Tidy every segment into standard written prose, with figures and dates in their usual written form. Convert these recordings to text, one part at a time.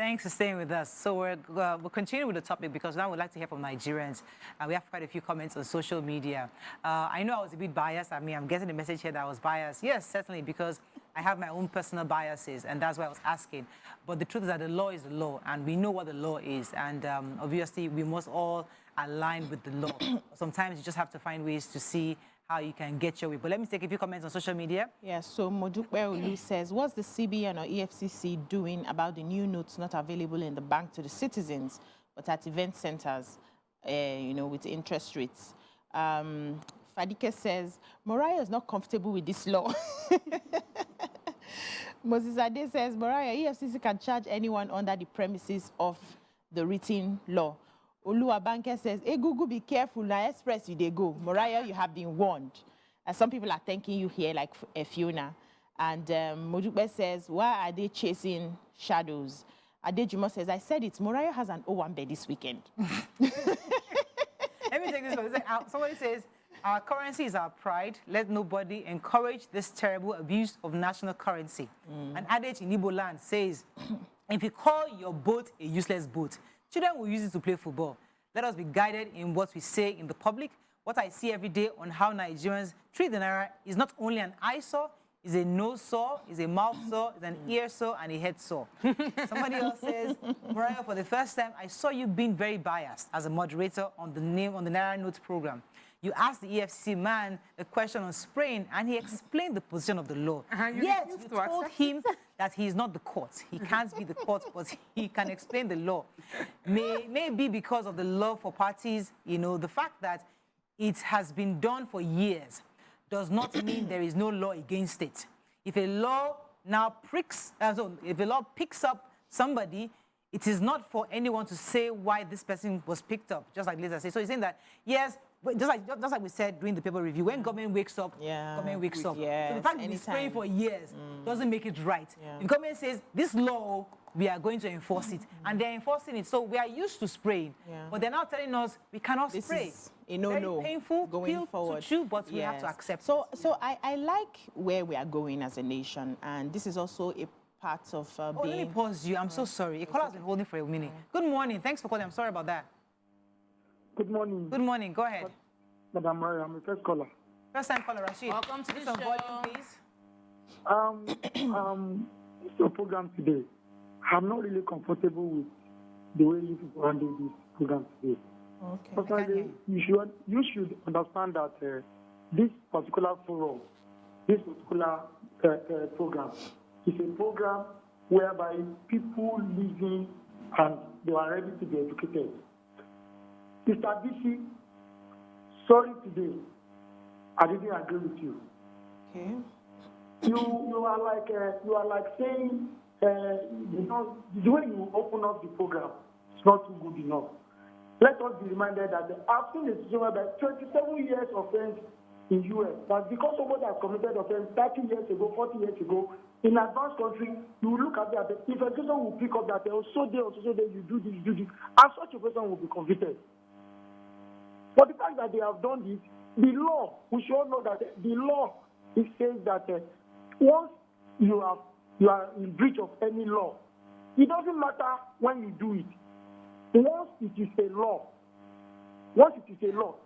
Thanks for staying with us. So we'll continue with the topic because now we'd like to hear from Nigerians. We have quite a few comments on social media. I know I was a bit biased. I mean, I'm getting the message here that I was biased. Yes, certainly, because I have my own personal biases, and that's why I was asking. But the truth is that the law is the law, and we know what the law is. And obviously, we must all align with the law. Sometimes you just have to find ways to see how you can get your way. But let me take a few comments on social media. Yeah, so Modukwe Olu says, what's the CBN or EFCC doing about the new notes not available in the bank to the citizens, but at event centers, with interest rates? Fadike says, Morayo is not comfortable with this law. Moses Ade says, Morayo, EFCC can charge anyone under the premises of the written law. Oluwabanke says, hey, Google, be careful. Now, express you they go. Morayo, you have been warned. And some people are thanking you here, like Fiona. And Modukbe says, why are they chasing shadows? Adejuma says, I said it. Morayo has an Owambe this weekend. Let me take this one. Somebody says, our currency is our pride. Let nobody encourage this terrible abuse of national currency. And Adej in Igbo land says, if you call your boat a useless boat, children will use it to play football. Let us be guided in what we say in the public. What I see every day on how Nigerians treat the Naira is not only an eyesore, it's a nose sore, it's a mouth sore, it's an ear sore, and a head sore. Somebody else says, Morayo, for the first time, I saw you being very biased as a moderator on the Naira Notes program. You asked the EFCC man a question on spraying, and he explained the position of the law. Yet, you told him that he is not the court. He can't be the court, but he can explain the law. Maybe because of the love for parties, the fact that it has been done for years does not mean there is no law against it. If a law now picks up somebody, it is not for anyone to say why this person was picked up, just like Lisa said. So he's saying that, yes, but just like we said during the paper review, when government wakes up, government wakes up. Yes, so the fact that we're spraying for years doesn't make it right. If government says, this law, we are going to enforce it, and they're enforcing it. So we are used to spraying, but they're now telling us we cannot spray. Is very painful, going forward. to chew, but we have to accept So I like where we are going as a nation, and this is also a part of being... Let me pause you. I'm so sorry. A caller has been holding for a minute. Good morning. Thanks for calling. I'm sorry about that. Good morning. Good morning. Go ahead. Madam Morayo, I'm the first caller. First time caller, Rashid. Welcome to the show. Volume, please. Your program today. I'm not really comfortable with the way you people handle this program today. Okay. Personally, you should understand that this particular forum, this particular program, is a program whereby people living and they are ready to be educated. Mr. DC, sorry today, I didn't agree with you. Okay. You are like saying, the way you open up the program, it's not too good enough. Let us be reminded that I've seen a situation whereby 27 years offense in US. That's because somebody has committed offense 30 years ago, 40 years ago. In advanced country, you will look at that. If a person will pick up that, so day, you do this, and such a person will be convicted. But the fact that they have done this, the law, we should all know that the law, it says that once you are in breach of any law, it doesn't matter when you do it. Once it is a law, if a law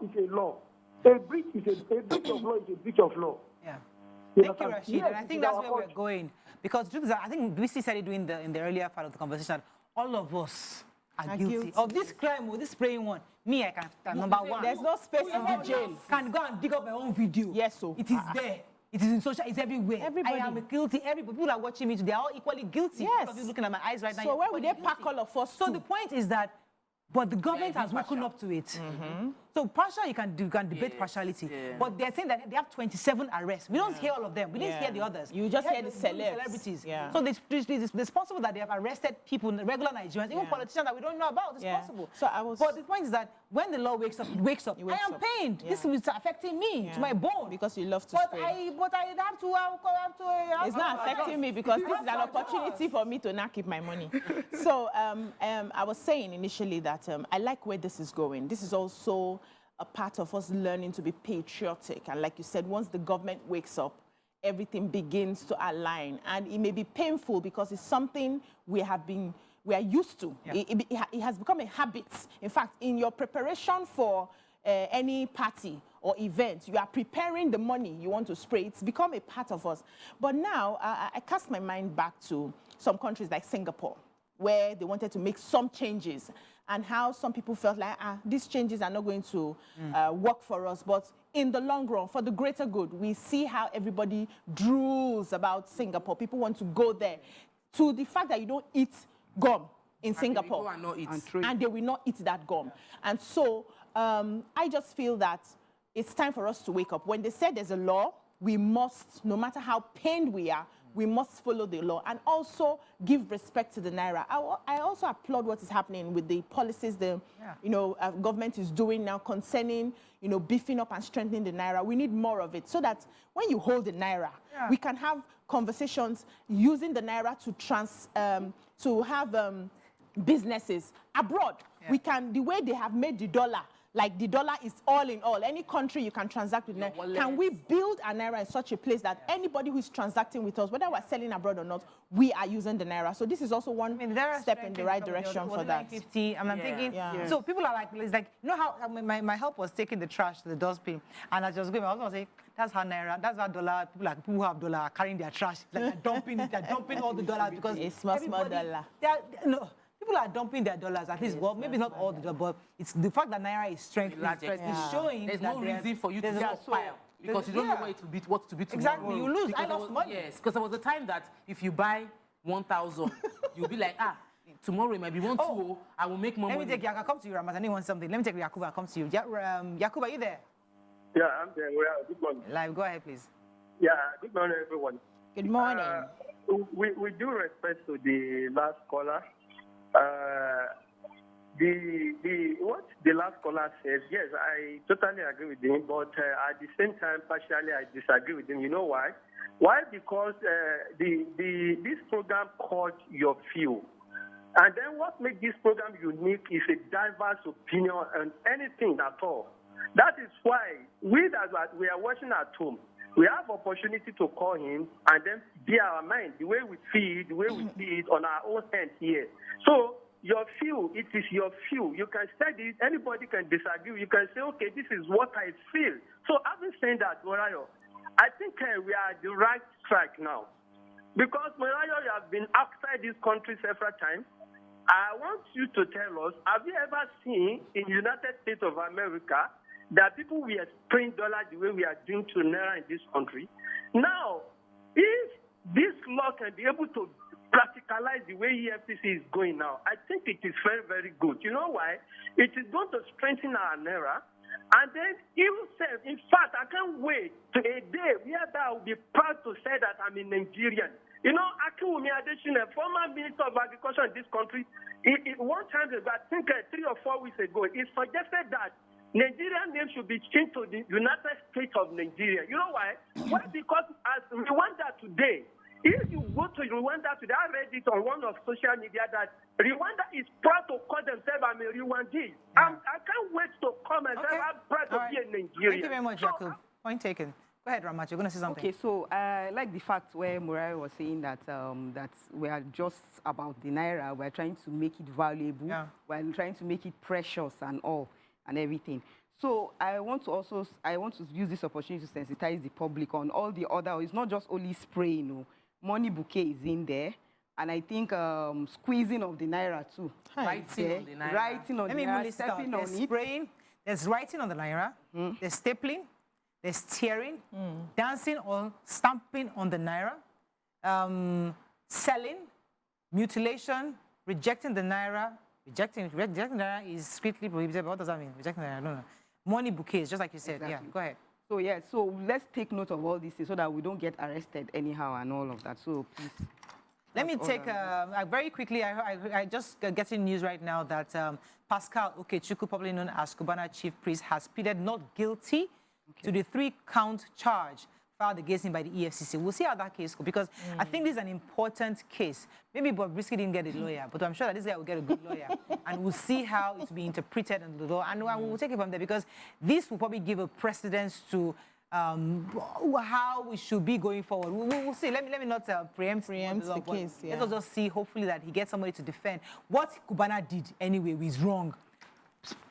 is a law, a breach of law is a breach of law. Yeah. Thank you, Rashid. And I think that's where we're going. Because the truth is that I think we said it in the earlier part of the conversation, all of us are guilty of this crime or this spraying one. Me, I can number one. There's no space in the jail. Can go and dig up my own video. Yes, so. It is there. It is in social, it's everywhere. Everybody. I am guilty. People are watching me today. They are all equally guilty. Yes. Because you're looking at my eyes right now. So where would they pack all of us So the point is that, but the government has woken up to it. So partial, you can debate partiality. But they're saying that they have 27 arrests. We don't hear all of them. We didn't hear the others. You just hear the celebrities. So it's possible that they have arrested people, regular Nigerians, even politicians that we don't know about. It's possible. But the point is that when the law wakes up, it wakes up. I am pained. This is affecting me to my bone. Because you love to spray. But I have to... It's not affecting me because this is an opportunity for me to not keep my money. So I was saying initially that I like where this is going. This is also a part of us learning to be patriotic. And like you said, once the government wakes up, everything begins to align. And it may be painful because it's something we are used to. Yeah. It has become a habit. In fact, in your preparation for any party or event, you are preparing the money you want to spray. It's become a part of us. But now, I cast my mind back to some countries like Singapore, where they wanted to make some changes, and how some people felt like, these changes are not going to work for us. But in the long run, for the greater good, we see how everybody drools about Singapore. People want to go there. To the fact that you don't eat gum in Singapore, and they will not eat that gum. And so I just feel that it's time for us to wake up. When they said there's a law, we must, no matter how pained we are, we must follow the law and also give respect to the Naira. I also applaud what is happening with the policies the government is doing now concerning beefing up and strengthening the Naira. We need more of it so that when you hold the Naira, we can have conversations using the Naira to have businesses abroad. We can, the way they have made the dollar. Like the dollar is all in all. Any country you can transact with Naira. Can we build a Naira in such a place that anybody who is transacting with us, whether we're selling abroad or not, we are using the Naira? So this is also one step in the right direction for that. 950, and I'm thinking, so people are like, it's like, you know how my help was taking the trash to the dustbin, and I just going, I was going to say, that's how Naira, that's how dollar, people who have dollar are carrying their trash, like they're dumping it, they're dumping all the dollars because it's small dollar. People are dumping their dollars, at least, well, maybe not all the dollars, but it's the fact that Naira is strengthening. It's showing there's no reason for you to stockpile because you don't know what to be tomorrow. Exactly, you lose. I lost money. Yes, because there was a time that if you buy 1,000, you'll be like, tomorrow it might be 1,200, I will make more money. Let me take Yakuba. Come to you, Ramazani wants something. Let me take Yakuba. Come to you. Yakuba, are you there? Yeah, I'm there. Good morning. Live, go ahead, please. Yeah, good morning, everyone. Good morning. With due respect to the last caller, what the last caller said, yes, I totally agree with him, but at the same time, partially I disagree with him. You know why? Why? Because this program called Your View. And then what makes this program unique is a diverse opinion on anything at all. That is why we are watching at home. We have opportunity to call him and then be our mind, the way we see it on our own hand here. So your view, it is your view. You can say this, anybody can disagree. You can say, okay, this is what I feel. So having said that, Morayo, I think we are at the right track now. Because Morayo, you have been outside this country several times. I want you to tell us, have you ever seen in the United States of America that people were spraying dollars the way we are doing to Naira in this country? Now, if this law can be able to practicalize the way EFCC is going now, I think it is very, very good. You know why? It is going to strengthen our Naira. And then even say, in fact, I can't wait to a day whereby I will be proud to say that I'm a Nigerian. You know, Akinwumi Adesina, former Minister of Agriculture in this country, one time ago, I think 3 or 4 weeks ago, he suggested that Nigerian name should be changed to the United States of Nigeria. You know why? Why? Because as Rwanda today, if you go to Rwanda today, I read it on one of social media that Rwanda is proud to call themselves I'm a Rwandese. I can't wait to come and say I'm proud to be a Nigerian. Thank you very much, Jakub. Point taken. Go ahead, Ramat. You're going to say something. Okay, so I like the fact where Morayo was saying that that we are just about the Naira. We're trying to make it valuable. Yeah. We're trying to make it precious and all and everything. So I want to use this opportunity to sensitize the public on all the other. It's not just only spraying. Money bouquet is in there. And I think squeezing of the Naira too. Writing on the Naira. Writing on the Naira, stepping on it. Spraying, there's writing on the Naira, there's stapling, there's tearing, dancing or stamping on the Naira, selling, mutilation, rejecting the Naira. Rejecting the Naira is strictly prohibited. But what does that mean? Rejecting the Naira, I don't know. Money bouquets, just like you said. Exactly. Yeah, go ahead. So, yeah, so let's take note of all these things so that we don't get arrested anyhow and all of that. So, please. Let me take, very quickly, I just getting news right now that Pascal Okechukwu, popularly known as Cubana chief priest, has pleaded not guilty to the 3-count charge filed against him by the EFCC. We'll see how that case goes, because I think this is an important case. Maybe Bobrisky didn't get a lawyer, but I'm sure that this guy will get a good lawyer. And we'll see how it's being interpreted in the law, and we'll take it from there, because this will probably give a precedence to how we should be going forward. We'll see. Let me not preempt the case. Yeah. Let's just see, hopefully, that he gets somebody to defend. What Cubana did anyway was wrong.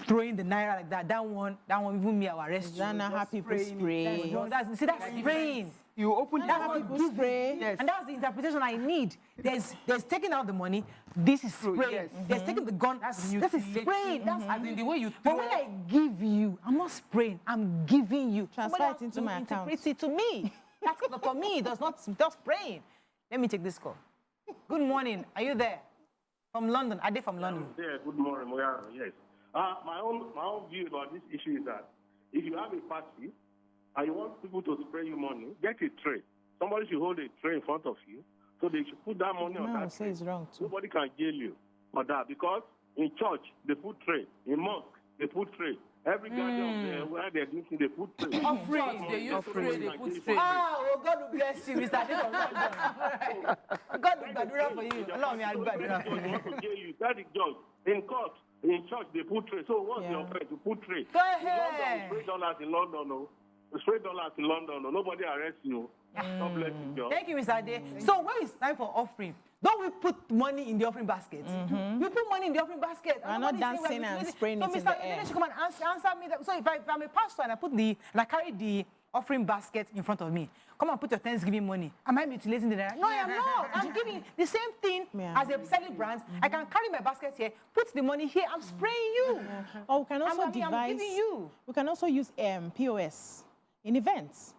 Throwing the Naira like that, that one, even me, I will arrest you. Zana, happy people spray. That's spraying. You open That's how people spray. Yes. And that's the interpretation I need. There's taking out the money. This is spraying. Yes. There's taking the gun. This is spraying. That's As in the way you But when I give you, I'm not spraying. I'm giving you. Transfer Somebody it into else my to account. interpret it to me. That's not for me. That's not spraying. Let me take this call. Good morning. Are you there? From London. Ade from London. Yeah, good morning, Morayo. Yes. My own view about this issue is that if you have a party and you want people to spray you money, get a tray. Somebody should hold a tray in front of you, so they should put that money on that say tray. it's wrong too. Nobody can jail you for that, because in church they put tray, in mosque they put tray. Every garden where they're drinking, they put tray. Offering, they use tray, they put tray. Oh, God will bless you, Mr. Ade from London. God will gbàdúrà for you. Allow me, I'll gbàdúrà for you. That is judge. In court, in church, they put tray. So what's the offense to put tray? Go ahead. $3 in London, no. It's $3 in London, no. Nobody arrests you. God bless you, Joe. Thank you, Mr. Ade. So when it's time for offering, don't we put money in the offering basket? We put money in the offering basket. We're not dancing and spraying it in the Mr. air. Ade should come and answer me. So if I'm a pastor and I carry the offering basket in front of me, come and put your Thanksgiving money. Am I mutilating the Naira? No, I am not. I'm giving the same thing as a celebrant. I can carry my basket here, put the money here. I'm spraying you. Or we can also I'm devise. giving you. We can also use POS in events.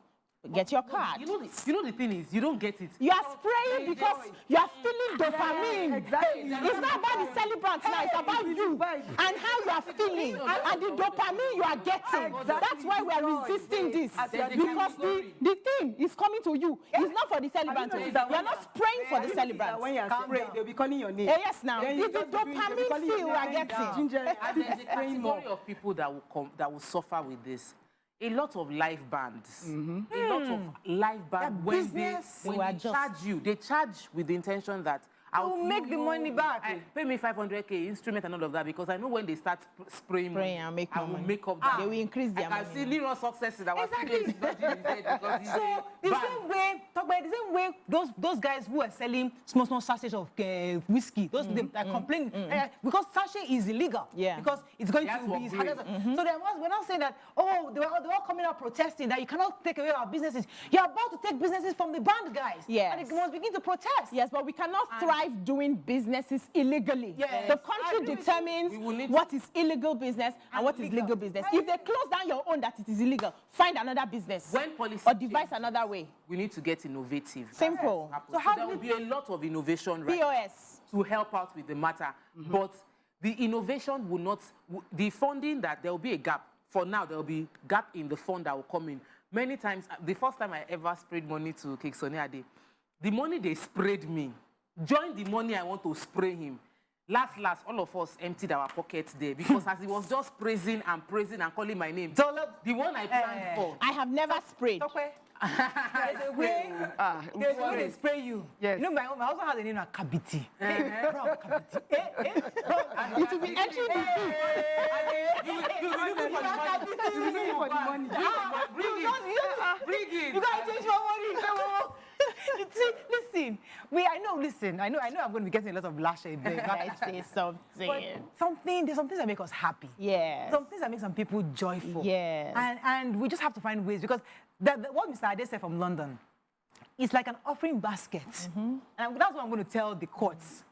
Get your card. You know the thing is, you don't get it. You are spraying because you are feeling dopamine. Exactly. It's not about the celebrant now, it's about you and how you are feeling and the dopamine you are getting. That's why we are resisting this. Because the thing is coming to you. It's not for the celebrant. You are not spraying for the celebrant. When you are spraying, they'll be calling your name. Yes, now. It's the dopamine feel we are getting. There's a category of people that will suffer with this. A lot of live bands. A lot of live bands, when they charge with the intention that I'll make the money back. Pay me 500K instrument and all of that, because I know when they start spraying money, and make I will money. make up that. They will increase their money. I can see Leroy successes that was Exactly. because he's So the same way those guys who are selling small sachets of whiskey, those they are complaining because sachet is illegal. Yeah. Because it's going That's to be what harder. So we're not saying that they're all coming out protesting that you cannot take away our businesses. You're about to take businesses from the band guys. Yes. And they must begin to protest. Yes, but we cannot thrive doing businesses illegally. Yes. The country determines what is illegal business and what is legal business. If they close down your own that it is illegal, find another business. When policy or devise another way. we need to get innovative. Simple. So there will be a lot of innovation POS. to help out with the matter. But the innovation will not, the funding that there will be a gap. For now, there will be gap in the fund that will come in. Many times, the first time I ever sprayed money to Kehinde Ogundare, the money they sprayed me, join the money I want to spray him. Last, all of us emptied our pockets there, because as he was just praising and calling my name, the one I planned for. I have never sprayed. There's a way they spray you. Yes. You know, my husband has a name like Kabiti. It will be entering the book. You're looking for the money. Bring it. You gotta change your money. Listen, I know I'm going to be getting a lot of lash in there. I say something. There's some things that make us happy. Yes. Some things that make some people joyful. Yes. And we just have to find ways, because what Mr. Ade said from London is like an offering basket. And that's what I'm going to tell the courts.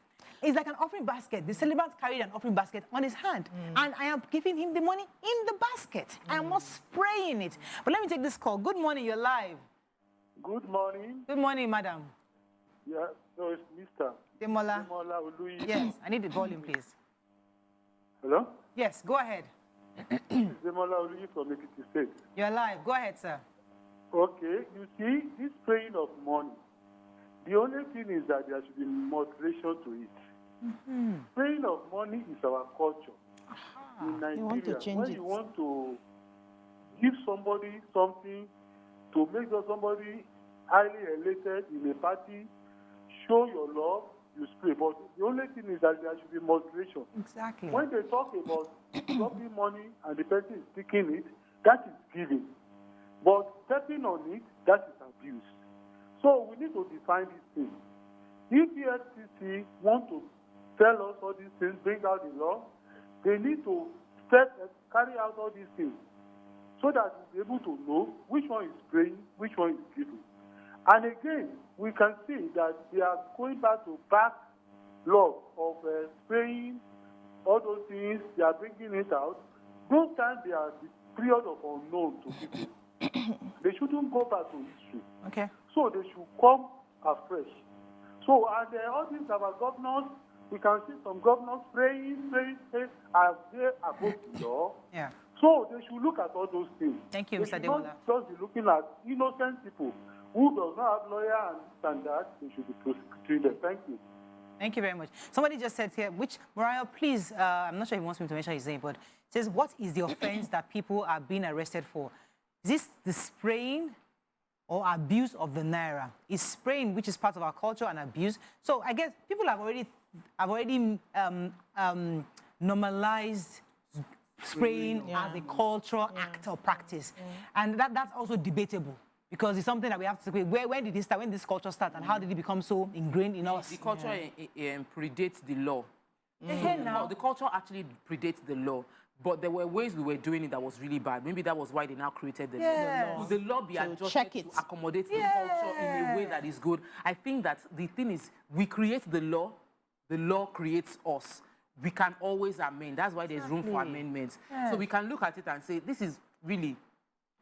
It's like an offering basket. The celebrant carried an offering basket on his hand. And I am giving him the money in the basket. I am not spraying it. But let me take this call. Good morning, you're live. Good morning. Good morning, madam. Yeah, so it's Mr. Demola. Demola Oluyi. Yes, I need the volume, please. Hello? Yes, go ahead. Demola Oluyi from Ekiti State. You're live. Go ahead, sir. Okay, you see, this spraying of money, the only thing is that there should be moderation to it. Spraying of money is our culture in Nigeria. want to change when it. you want to give somebody something, to make somebody highly elated in a party, show your love, you spray. But the only thing is that there should be moderation. Exactly. When they talk about dropping money and the person is taking it, that is giving. But stepping on it, that is abuse. So we need to define these things. If the EFCC want to tell us all these things, bring out the law, they need to carry out all these things so that we'll be able to know which one is spraying, which one is giving. And again, we can see that they are going back to backlog of spraying, all those things, they are bringing it out. Those times they are the period of unknown to people. They shouldn't go back to history. Okay. So they should come afresh. So, and all these our governors, we can see some governors praying, as they above the law. Yeah. So they should look at all those things. Thank you, They Mr. should Demola. not just be looking at innocent people who does not have lawyer and that. They should be prosecuting them. Thank you. Thank you very much. Somebody just said here, which, Morayo, please, I'm not sure if he wants me to mention his name, but says, what is the offense that people are being arrested for? Is this the spraying or abuse of the Naira? Is spraying, which is part of our culture, and abuse? So I guess people have already normalized spraying as a cultural act or practice. And that's also debatable, because it's something that we have to say, where did it start, when did this culture start, and how did it become so ingrained in us? The culture predates the law. Now, The culture actually predates the law, but there were ways we were doing it that was really bad. Maybe that was why they now created the law. Will the law be adjusted to accommodate the culture in a way that is good? I think that the thing is, we create the law creates us. We can always amend. That's why there's room for amendments. So we can look at it and say, this is really,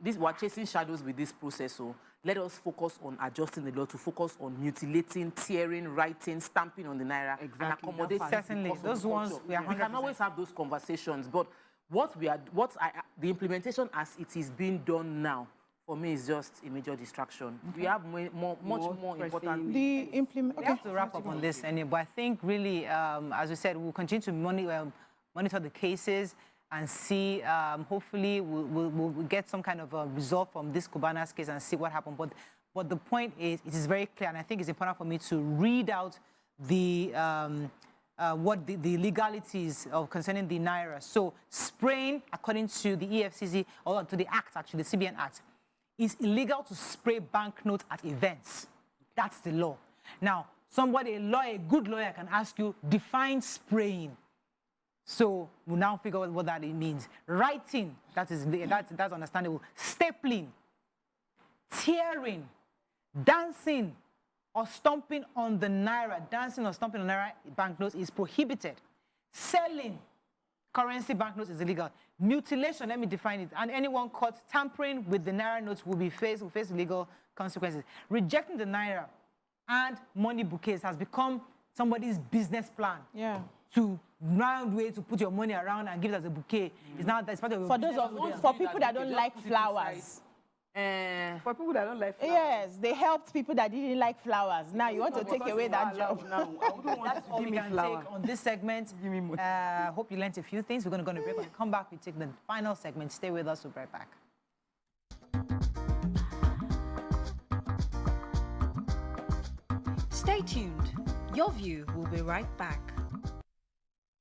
we're chasing shadows with this process. So let us focus on adjusting the law to focus on mutilating, tearing, writing, stamping on the Naira, and accommodate. Certainly, those ones we can always have those conversations. But the implementation as it is being done now, for me, is just a major distraction. We have much more important. The We have to wrap up on this, but I think really, as we said, we'll continue to monitor the cases and see. Hopefully, we'll get some kind of a result from this Cubana's case and see what happened. But the point is, it is very clear, and I think it's important for me to read out the the legalities of concerning the Naira. So spraying, according to the EFCC, or to the Act, actually, the CBN Act, it's illegal to spray banknotes at events. That's the law. Now, a good lawyer can ask you, define spraying. So we'll now figure out what that means. Writing, that's understandable. Stapling, tearing, dancing, or stomping on the Naira, dancing or stomping on Naira banknotes is prohibited. Selling currency banknotes is illegal. Mutilation, let me define it. And anyone caught tampering with the Naira notes will face legal consequences. Rejecting the Naira and money bouquets has become somebody's business plan. Yeah. To round way to put your money around and give it as a bouquet. It's not that's part of your for people that don't like flowers. For people that don't like flowers. Yes, they helped people that didn't like flowers. Now you want to take away that job. Now, I wouldn't want That's to all give we me can flower. take on this segment. Give me money. Hope you learned a few things. We're going to go on a break. When we come back, we take the final segment. Stay with us. We'll be right back. Stay tuned. Your View will be right back.